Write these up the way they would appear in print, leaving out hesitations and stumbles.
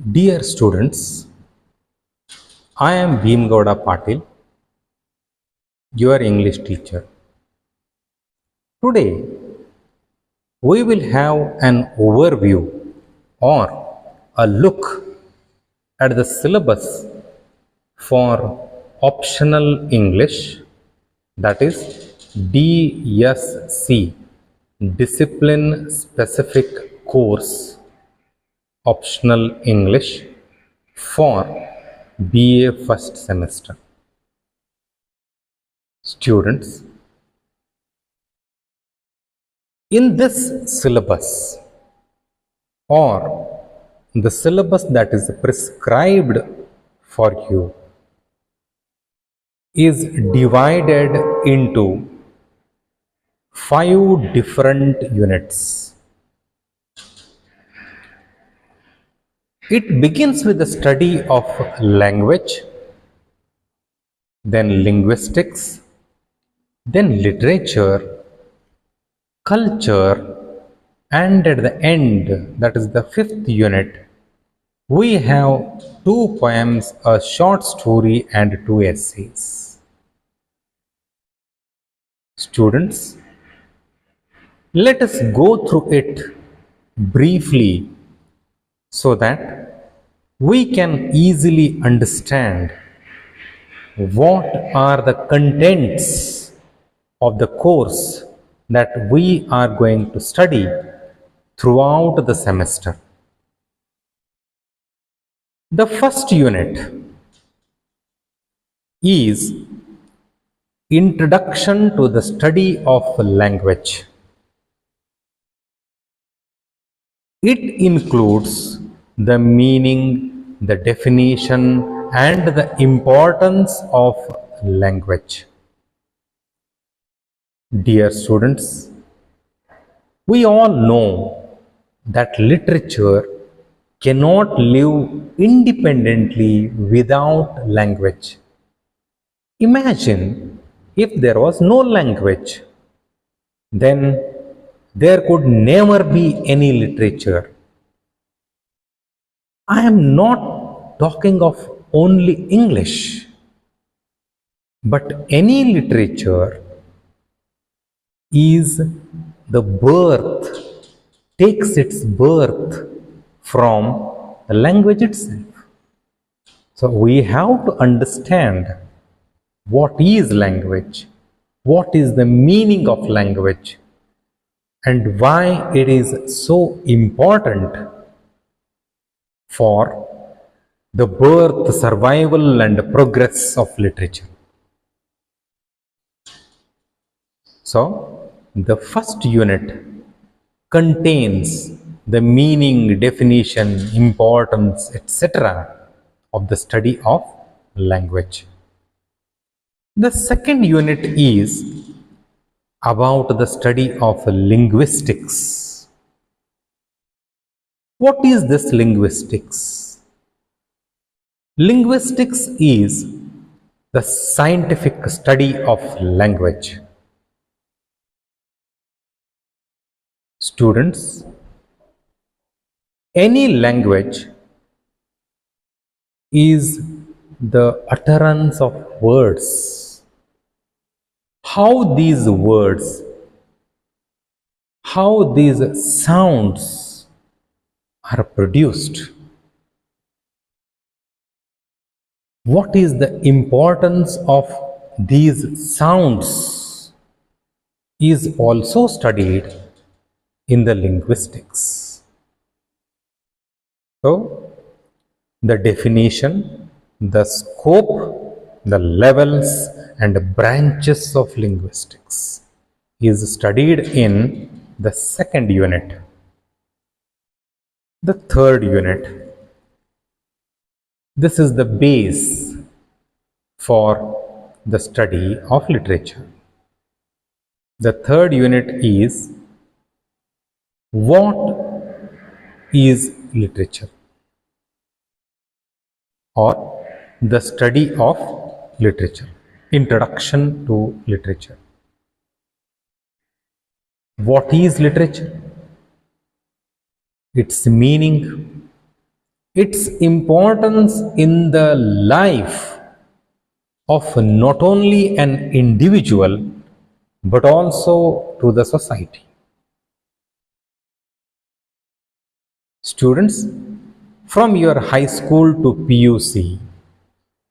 Dear students, I am Bhimgowda Patil, your English teacher. Today, we will have an overview or a look at the syllabus for optional English, that is DSC, Discipline Specific Course, optional English for BA first semester. Students, in this syllabus or the syllabus that is prescribed for you is divided into 5 different units. It begins with the study of language, then linguistics, then literature, culture, and at the end, that is the 5th unit, we have 2 poems, a short story, and 2 essays. Students, let us go through it briefly so that we can easily understand what are the contents of the course that we are going to study throughout the semester. The first unit is Introduction to the Study of Language. It includes the meaning, the definition, and the importance of language. Dear students, we all know that literature cannot live independently without language. Imagine if there was no language, then there could never be any literature. I am not talking of only English, but any literature is the birth, takes its birth from the language itself. So we have to understand what is language, what is the meaning of language, and why it is so important for the birth, survival, and progress of literature. So, the first unit contains the meaning, definition, importance, etc. of the study of language. The second unit is about the study of linguistics. What is this linguistics? Linguistics is the scientific study of language. Students, any language is the utterance of words. How these words, how these sounds are produced. What is the importance of these sounds is also studied in the linguistics. So, the definition, the scope, the levels, and branches of linguistics is studied in the second unit. The third unit, this is the base for the study of literature. The third unit is what is literature, or the study of literature, introduction to literature. What is literature? Its meaning, its importance in the life of not only an individual but also to the society. Students, from your high school to PUC,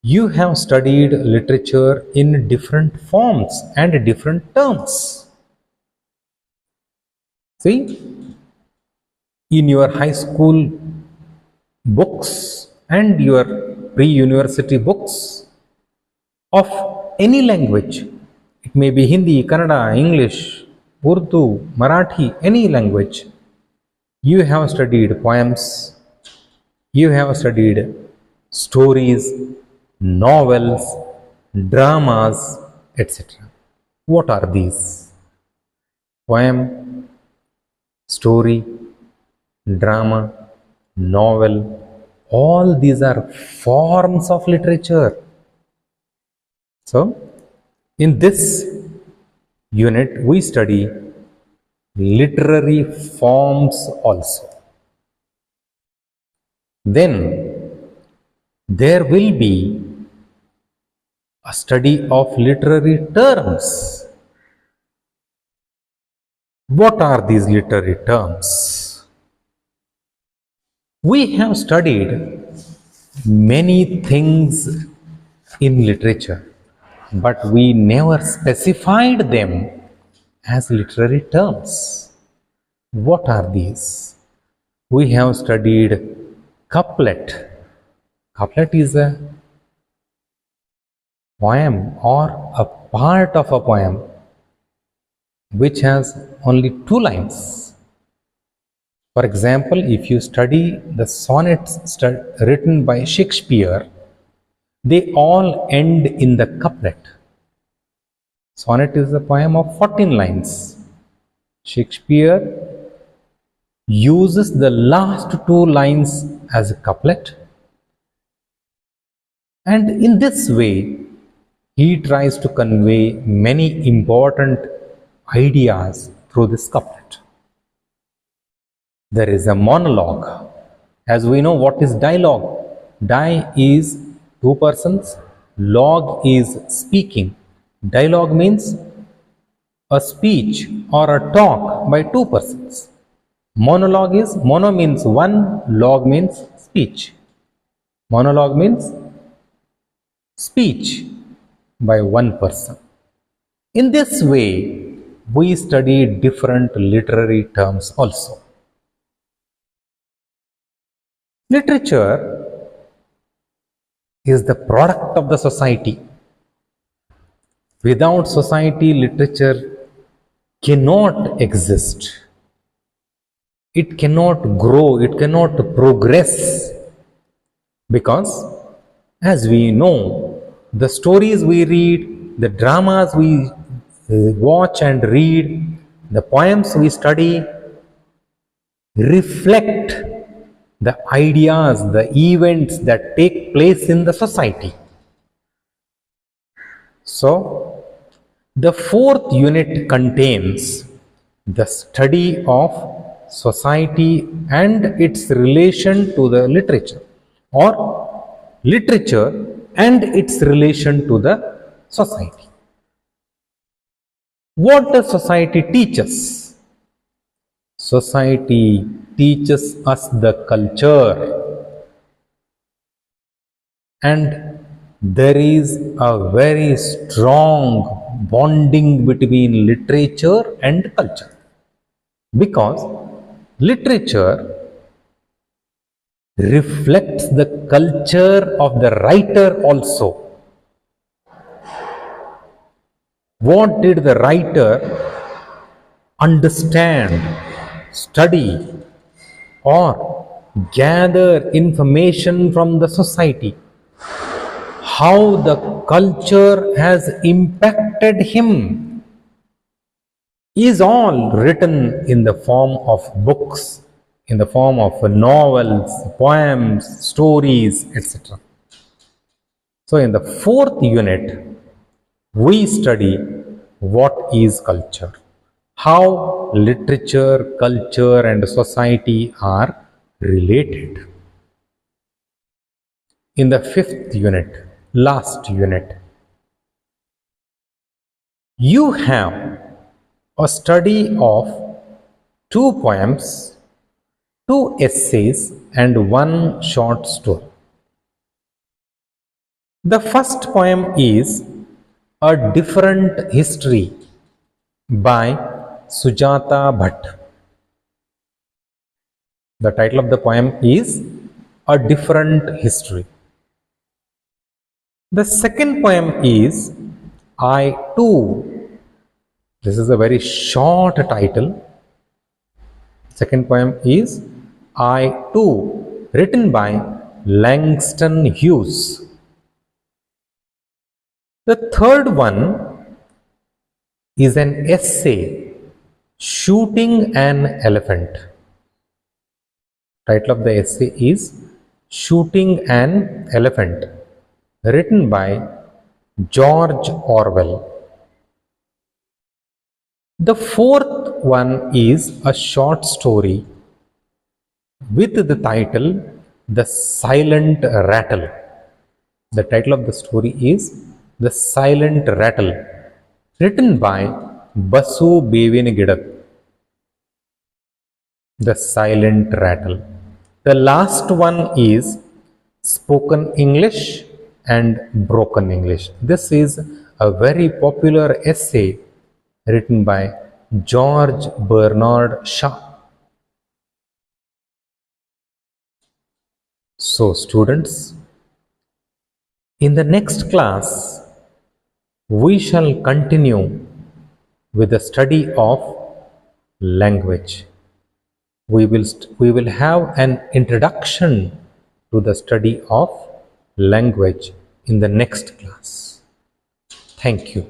you have studied literature in different forms and different terms. See, in your high school books and your pre-university books of any language, it may be Hindi, Kannada, English, Urdu, Marathi, any language, you have studied poems, you have studied stories, novels, dramas, etc. What are these? Poem, story, drama, novel, all these are forms of literature. So, in this unit, we study literary forms also. Then, there will be a study of literary terms. What are these literary terms? We have studied many things in literature, but we never specified them as literary terms. What are these? We have studied couplet. Couplet is a poem or a part of a poem which has only 2 lines. For example, if you study the sonnets written by Shakespeare, they all end in the couplet. Sonnet is a poem of 14 lines. Shakespeare uses the last 2 lines as a couplet, and in this way he tries to convey many important ideas through this couplet. There is a monologue. As we know, what is dialogue? Di is 2 persons, log is speaking. Dialogue means a speech or a talk by 2 persons. Monologue is, mono means 1, log means speech. Monologue means speech by 1 person. In this way, we study different literary terms also. Literature is the product of the society. Without society, literature cannot exist. It cannot grow, it cannot progress, because as we know, the stories we read, the dramas we watch and read, the poems we study reflect the ideas, the events that take place in the society. So, the 4th unit contains the study of society and its relation to the literature, or literature and its relation to the society. What does society teach us? Society teaches us the culture, and there is a very strong bonding between literature and culture, because literature reflects the culture of the writer also. What did the writer understand, study, or gather information from the society? How the culture has impacted him is all written in the form of books, in the form of novels, poems, stories, etc. So in the 4th unit, we study what is culture, how literature, culture and society are related. in the 5th unit, last unit. You have a study of 2 poems, 2 essays, and 1 short story. The first poem is A Different History by Sujata Bhatt. The title of the poem is A Different History. The second poem is I Too. This is a very short title. Second poem is I Too, written by Langston Hughes. The third one is an essay, Shooting an Elephant. Title of the essay is Shooting an Elephant, written by George Orwell. The fourth one is a short story with the title The Silent Rattle. The title of the story is The Silent Rattle, written by Basu Bevingidak. The Silent Rattle. The last one is Spoken English and Broken English. This is a very popular essay written by George Bernard Shaw. So students, in the next class, we shall continue with the study of language. We will have an introduction to the study of language in the next class. Thank you.